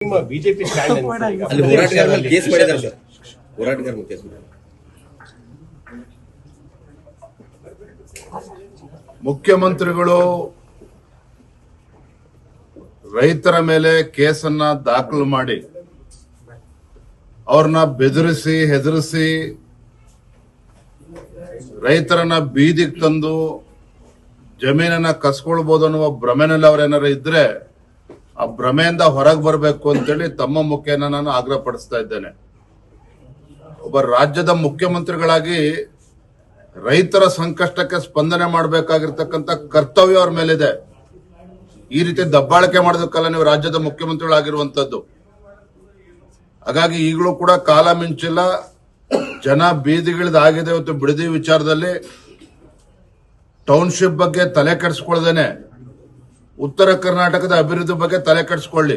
BJP ಅಲ್ಲಿ ಹೋರಾಟಗಾರ ಮೇಲೆ ಕೇಸ್ ಮಾಡಿದ್ದಾರೆ ಸರ್. ಹೋರಾಟಗಾರ ಮೇಲೆ ಕೇಸ್ ಮಾಡಿದ್ದಾರೆ. ಮುಖ್ಯಮಂತ್ರಿಗಳು ರೈತರ ಮೇಲೆ ಕೇಸನ್ನ ದಾಖಲು ಮಾಡಿ ಅವ್ರನ್ನ ಬೆದರಿಸಿ ಹೆದರಿಸಿ ರೈತರನ್ನ ಬೀದಿಗೆ ತಂದು ಜಮೀನನ್ನ ಕಸ್ಕೊಳ್ಬಹುದು ಅನ್ನುವ ಭ್ರಮೆನಲ್ಲಿ ಅವ್ರೇನಾರ ಇದ್ರೆ ಆ ಭ್ರಮೆಯಿಂದ ಹೊರಗೆ ಬರಬೇಕು ಅಂತೇಳಿ ತಮ್ಮ ಮುಖೇನ ನಾನು ಆಗ್ರಹ ಪಡಿಸ್ತಾ ಇದ್ದೇನೆ. ಒಬ್ಬ ರಾಜ್ಯದ ಮುಖ್ಯಮಂತ್ರಿಗಳಾಗಿ ರೈತರ ಸಂಕಷ್ಟಕ್ಕೆ ಸ್ಪಂದನೆ ಮಾಡಬೇಕಾಗಿರ್ತಕ್ಕಂಥ ಕರ್ತವ್ಯ ಅವ್ರ ಮೇಲಿದೆ. ಈ ರೀತಿ ದಬ್ಬಾಳಿಕೆ ಮಾಡೋದಕ್ಕಲ್ಲ ನೀವು ರಾಜ್ಯದ ಮುಖ್ಯಮಂತ್ರಿಗಳಾಗಿರುವಂತದ್ದು. ಹಾಗಾಗಿ ಈಗಲೂ ಕೂಡ ಕಾಲ ಮಿಂಚಿಲ್ಲ, ಜನ ಬೀದಿಗಿಳಿದಾಗಿದೆ. ಇವತ್ತು ಬಿಡದಿ ವಿಚಾರದಲ್ಲಿ ಟೌನ್ಶಿಪ್ ಬಗ್ಗೆ ತಲೆ ಕೆಡಿಸ್ಕೊಳ್ದೇನೆ ಉತ್ತರ ಕರ್ನಾಟಕದ ಅಭಿವೃದ್ಧಿ ಬಗ್ಗೆ ತಲೆ ಕೆಡಿಸ್ಕೊಳ್ಳಿ.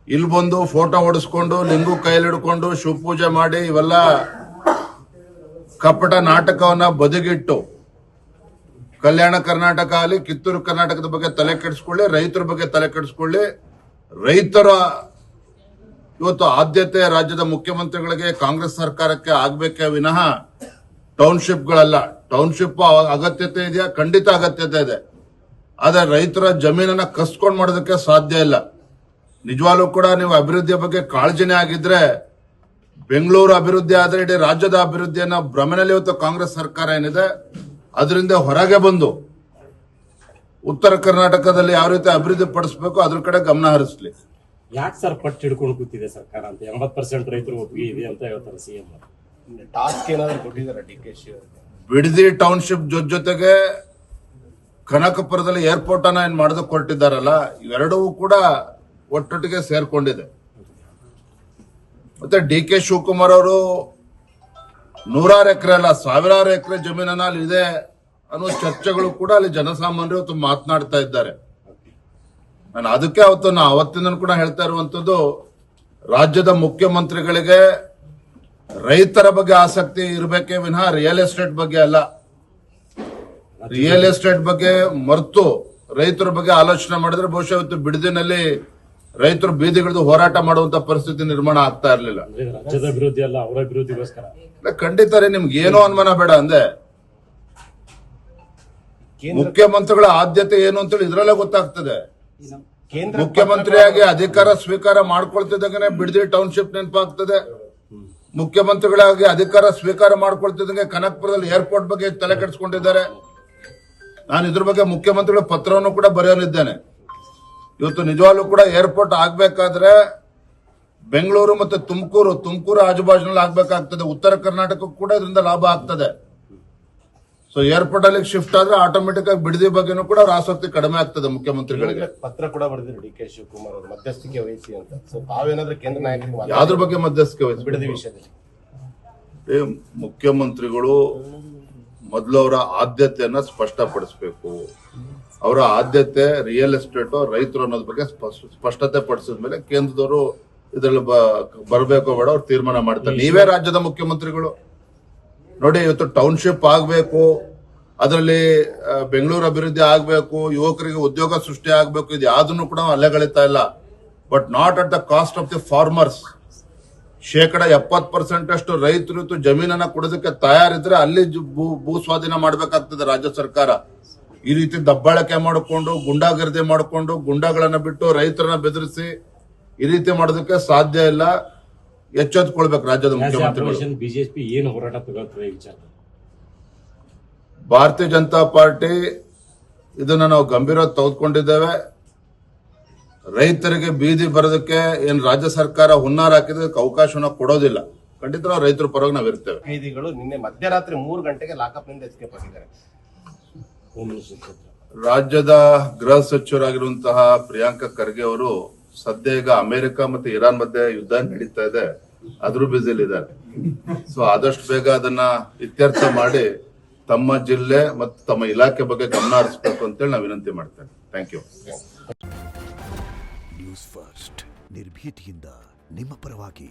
ಇಲ್ಲಿ ಬಂದು ಫೋಟೋ ಹೊಡಿಸ್ಕೊಂಡು ಲಿಂಗು ಕೈಯಲ್ಲಿ ಹಿಡ್ಕೊಂಡು ಶಿವಪೂಜೆ ಮಾಡಿ ಇವೆಲ್ಲ ಕಪಟ ನಾಟಕವನ್ನ ಬದಿಗಿಟ್ಟು ಕಲ್ಯಾಣ ಕರ್ನಾಟಕ ಆಗಲಿ ಕಿತ್ತೂರು ಕರ್ನಾಟಕದ ಬಗ್ಗೆ ತಲೆ ಕೆಡಿಸ್ಕೊಳ್ಳಿ, ರೈತರ ಬಗ್ಗೆ ತಲೆ ಕೆಡಿಸ್ಕೊಳ್ಳಿ. ರೈತರ ಇವತ್ತು ಆದ್ಯತೆ ರಾಜ್ಯದ ಮುಖ್ಯಮಂತ್ರಿಗಳಿಗೆ ಕಾಂಗ್ರೆಸ್ ಸರ್ಕಾರಕ್ಕೆ ಆಗ್ಬೇಕೇ ವಿನಃ ಟೌನ್ಶಿಪ್ಗಳಲ್ಲ. ಟೌನ್ಶಿಪ್ ಅಗತ್ಯತೆ ಇದೆಯಾ? ಖಂಡಿತ ಅಗತ್ಯತೆ ಇದೆ. ಆದ್ರೆ ರೈತರ ಜಮೀನನ್ನ ಕಸ್ಕೊಂಡ್ ಮಾಡೋದಕ್ಕೆ ಸಾಧ್ಯ ಇಲ್ಲ. ನಿಜವಾಗ್ಲೂ ಕೂಡ ನೀವು ಅಭಿವೃದ್ಧಿಯ ಬಗ್ಗೆ ಕಾಳಜಿನೇ ಆಗಿದ್ರೆ ಬೆಂಗಳೂರು ಅಭಿವೃದ್ಧಿ ಆದ್ರೆ ಇಡೀ ರಾಜ್ಯದ ಅಭಿವೃದ್ಧಿಯನ್ನ ಭ್ರಮೆನಲ್ಲಿ ಇವತ್ತು ಕಾಂಗ್ರೆಸ್ ಸರ್ಕಾರ ಏನಿದೆ ಅದರಿಂದ ಹೊರಗೆ ಬಂದು ಉತ್ತರ ಕರ್ನಾಟಕದಲ್ಲಿ ಯಾವ ರೀತಿ ಅಭಿವೃದ್ಧಿ ಪಡಿಸಬೇಕು ಅದ್ರ ಕಡೆ ಗಮನ ಹರಿಸಲಿ. ಯಾಕೆ ಸರ್ ಪಟ್ಟು ಹಿಡ್ಕೊಂಡು ಕೂತಿದೆ ಸರ್ಕಾರ ಅಂತ? 80% ರೈತರು ಒಪ್ಪಿಗೆ ಇದೆ ಅಂತ ಹೇಳ್ತಾರೆ ಸಿಎಂ. ಟಾಸ್ಕ್ ಏನಾದ್ರು ಕೊಟ್ಟಿದ್ದಾರೆ ಡಿಕೆಶಿ ಅವರಿಗೆ? ಬಿಡದಿ ಟೌನ್ಶಿಪ್ ಜೊತೆಗೆ ಕನಕಪುರದಲ್ಲಿ ಏರ್ಪೋರ್ಟ್ ಅನ್ನ ಏನ್ ಮಾಡೋದಕ್ಕೆ ಕೊಟ್ಟಿದ್ದಾರಲ್ಲ, ಇವೆರಡೂ ಕೂಡ ಒಟ್ಟೊಟ್ಟಿಗೆ ಸೇರ್ಕೊಂಡಿದೆ. ಮತ್ತೆ ಡಿ.ಕೆ. ಶಿವಕುಮಾರ್ ಅವರು 100 ಎಕರೆ ಅಲ್ಲ 1000 ಎಕರೆ ಜಮೀನನ್ನ ಅಲ್ಲಿ ಇದೆ ಅನ್ನೋ ಚರ್ಚೆಗಳು ಕೂಡ ಅಲ್ಲಿ ಜನಸಾಮಾನ್ಯರು ಇವತ್ತು ಮಾತನಾಡ್ತಾ ಇದ್ದಾರೆ. ನಾನು ಅದಕ್ಕೆ ಅವತ್ತಿನ ಕೂಡ ಹೇಳ್ತಾ ಇರುವಂತದ್ದು, ರಾಜ್ಯದ ಮುಖ್ಯಮಂತ್ರಿಗಳಿಗೆ ರೈತರ ಬಗ್ಗೆ ಆಸಕ್ತಿ ಇರಬೇಕೇ ವಿನಃ ರಿಯಲ್ ಎಸ್ಟೇಟ್ ಬಗ್ಗೆ ಅಲ್ಲ. ರಿಯಲ್ ಎಸ್ಟೇಟ್ ಬಗ್ಗೆ ಮರೆತು ರೈತರ ಬಗ್ಗೆ ಆಲೋಚನೆ ಮಾಡಿದ್ರೆ ಬಹುಶಃ ಇವತ್ತು ಬಿಡದಿನಲ್ಲಿ ರೈತರು ಬೀದಿಗಿಳಿದು ಹೋರಾಟ ಮಾಡುವಂತ ಪರಿಸ್ಥಿತಿ ನಿರ್ಮಾಣ ಆಗ್ತಾ ಇರಲಿಲ್ಲ. ರಾಜ್ಯದ ಅಭಿವೃದ್ಧಿ ಅಲ್ಲ, ಅವರ ಅಭಿವೃದ್ಧಿಗೋಸ್ಕರ. ಖಂಡಿತ ರೀ, ನಿಮ್ಗೆ ಏನೋ ಅನುಮಾನ ಬೇಡ ಅಂದೆ. ಮುಖ್ಯಮಂತ್ರಿಗಳ ಆದ್ಯತೆ ಏನು ಅಂತೇಳಿ ಇದ್ರಲ್ಲೇ ಗೊತ್ತಾಗ್ತದೆ. ಮುಖ್ಯಮಂತ್ರಿಯಾಗಿ ಅಧಿಕಾರ ಸ್ವೀಕಾರ ಮಾಡ್ಕೊಳ್ತಿದ್ದಂಗೆ ಬಿಡದಿ ಟೌನ್ಶಿಪ್ ನೆನಪಾಗ್ತದೆ. ಮುಖ್ಯಮಂತ್ರಿಗಳಾಗಿ ಅಧಿಕಾರ ಸ್ವೀಕಾರ ಮಾಡ್ಕೊಳ್ತಿದ್ದಂಗೆ ಕನಕಪುರದಲ್ಲಿ ಏರ್ಪೋರ್ಟ್ ಬಗ್ಗೆ ತಲೆ ಕೆಡಿಸ್ಕೊಂಡಿದ್ದಾರೆ. ನಾನು ಇದ್ರ ಬಗ್ಗೆ ಮುಖ್ಯಮಂತ್ರಿಗಳ ಪತ್ರವನ್ನು ಕೂಡ ಬರೆಯೋನಿದ್ದೇನೆ. ಇವತ್ತು ನಿಜವಾಗ್ಲೂ ಕೂಡ ಏರ್ಪೋರ್ಟ್ ಆಗ್ಬೇಕಾದ್ರೆ ಬೆಂಗಳೂರು ಮತ್ತೆ ತುಮಕೂರು ಆಜುಬಾಜಿನಲ್ಲಿ ಆಗ್ಬೇಕಾಗ್ತದೆ. ಉತ್ತರ ಕರ್ನಾಟಕಕ್ಕೂ ಕೂಡ ಇದರಿಂದ ಲಾಭ ಆಗ್ತದೆ. ಸೊ ಏರ್ಪೋರ್ಟ್ ಅಲ್ಲಿ ಶಿಫ್ಟ್ ಆದ್ರೆ ಆಟೋಮೆಟಿಕ್ ಆಗಿ ಬಿಡದಿ ಬಗ್ಗೆನೂ ಕೂಡ ಆಸಕ್ತಿ ಕಡಿಮೆ ಆಗ್ತದೆ ಮುಖ್ಯಮಂತ್ರಿಗಳಿಗೆ. ಪತ್ರ ಕೂಡ ಬರೆದಿದ್ರು ಡಿ.ಕೆ. ಶಿವಕುಮಾರ್ ಅವರು ಮಧ್ಯಸ್ಥಿಕೆ ವಹಿಸಿ ಅಂತ. ಸೊ ತಾವೇನಾದ್ರೂ ಕೇಂದ್ರ ನಾಯಕರಿಗೆ ಯಾವ್ದ್ರ ಬಗ್ಗೆ ಮಧ್ಯಸ್ಥಿಕೆ ವಹಿಸಿ? ಬಿಡದಿ ವಿಷಯದಲ್ಲಿ ಮುಖ್ಯಮಂತ್ರಿಗಳು ಮೊದಲು ಅವರ ಆದ್ಯತೆಯನ್ನ ಸ್ಪಷ್ಟಪಡಿಸಬೇಕು. ಅವರ ಆದ್ಯತೆ ರಿಯಲ್ ಎಸ್ಟೇಟ್ ರೈತರು ಅನ್ನೋದ್ರ ಬಗ್ಗೆ ಸ್ಪಷ್ಟತೆ ಪಡಿಸಿದ ಮೇಲೆ ಕೇಂದ್ರದವರು ಇದರಲ್ಲಿ ಬರಬೇಕು ಬೇಡ ಅವ್ರು ತೀರ್ಮಾನ ಮಾಡ್ತಾರೆ. ನೀವೇ ರಾಜ್ಯದ ಮುಖ್ಯಮಂತ್ರಿಗಳು ನೋಡಿ, ಇವತ್ತು ಟೌನ್ಶಿಪ್ ಆಗ್ಬೇಕು, ಅದರಲ್ಲಿ ಬೆಂಗಳೂರು ಅಭಿವೃದ್ಧಿ ಆಗ್ಬೇಕು, ಯುವಕರಿಗೆ ಉದ್ಯೋಗ ಸೃಷ್ಟಿ ಆಗ್ಬೇಕು, ಇದು ಯಾವ್ದನ್ನು ಕೂಡ ಅಲೆಗಳಿತಾ ಇಲ್ಲ. But not at the cost of the farmers. 70% ಅಷ್ಟು ರೈತರು ಇವತ್ತು ಜಮೀನನ್ನ ಕೊಡೋದಕ್ಕೆ ತಯಾರಿದ್ರೆ ಅಲ್ಲಿ ಭೂ ಸ್ವಾಧೀನ ಮಾಡಬೇಕಾಗ್ತದೆ ರಾಜ್ಯ ಸರ್ಕಾರ. ಈ ರೀತಿ ದಬ್ಬಾಳಿಕೆ ಮಾಡಿಕೊಂಡು ಗುಂಡಾಗರ್ದಿ ಮಾಡಿಕೊಂಡು ಗುಂಡಾಗಳನ್ನ ಬಿಟ್ಟು ರೈತರನ್ನ ಬೆದರಿಸಿ ಈ ರೀತಿ ಮಾಡೋದಕ್ಕೆ ಸಾಧ್ಯ ಇಲ್ಲ. ಎಚ್ಚೆತ್ತುಕೊಳ್ಬೇಕು ರಾಜ್ಯದ ಮುಖ್ಯಮಂತ್ರಿಗಳು. ಬಿಜೆಪಿ ಏನು ಹೋರಾಟ ತಗೊಳ್ತದೆ ವಿಚಾರ? ಭಾರತೀಯ ಜನತಾ ಪಾರ್ಟಿ ಇದನ್ನ ನಾವು ಗಂಭೀರವಾಗಿ ತೆಗೆದುಕೊಂಡಿದ್ದೇವೆ. ರೈತರಿಗೆ ಬೀದಿ ಬರೋದಕ್ಕೆ ಏನ್ ರಾಜ್ಯ ಸರ್ಕಾರ ಹುನ್ನಾರ ಹಾಕಿದಕ್ಕೆ ಅವಕಾಶವನ್ನ ಕೊಡೋದಿಲ್ಲ. ಖಂಡಿತ ನಾವು ರೈತರ ಪರವಾಗಿ ನಾವು ಇರ್ತೇವೆ. ಖೈದಿಗಳು ನಿನ್ನೆ ಮಧ್ಯರಾತ್ರಿ 3 ಗಂಟೆಗೆ ಲಾಕಪ್ ನಿಂದ ಎಸ್ಕೇಪ್ ಆಗಿದ್ದಾರೆ. ರಾಜ್ಯದ ಗೃಹ ಸಚಿವರಾಗಿರುವಂತಹ ಪ್ರಿಯಾಂಕಾ ಖರ್ಗೆ ಅವರು ಸದ್ಯ ಈಗ ಅಮೆರಿಕ ಮತ್ತೆ ಇರಾನ್ ಮಧ್ಯೆ ಯುದ್ಧ ನಡೀತಾ ಇದೆ, ಅದ್ರ ಬ್ಯುಸಿಲಿ ಇದ್ದಾರೆ. ಸೊ ಆದಷ್ಟು ಬೇಗ ಅದನ್ನ ಇತ್ಯರ್ಥ ಮಾಡಿ ತಮ್ಮ ಜಿಲ್ಲೆ ಮತ್ತು ತಮ್ಮ ಇಲಾಖೆ ಬಗ್ಗೆ ಗಮನ ಹರಿಸಬೇಕು ಅಂತೇಳಿ ನಾವು ವಿನಂತಿ ಮಾಡ್ತೇವೆ. Thank you. ನ್ಯೂಸ್ ಫಸ್ಟ್ ನಿರ್ಭೀತಿಯಿಂದ ನಿಮ್ಮ ಪರವಾಗಿ.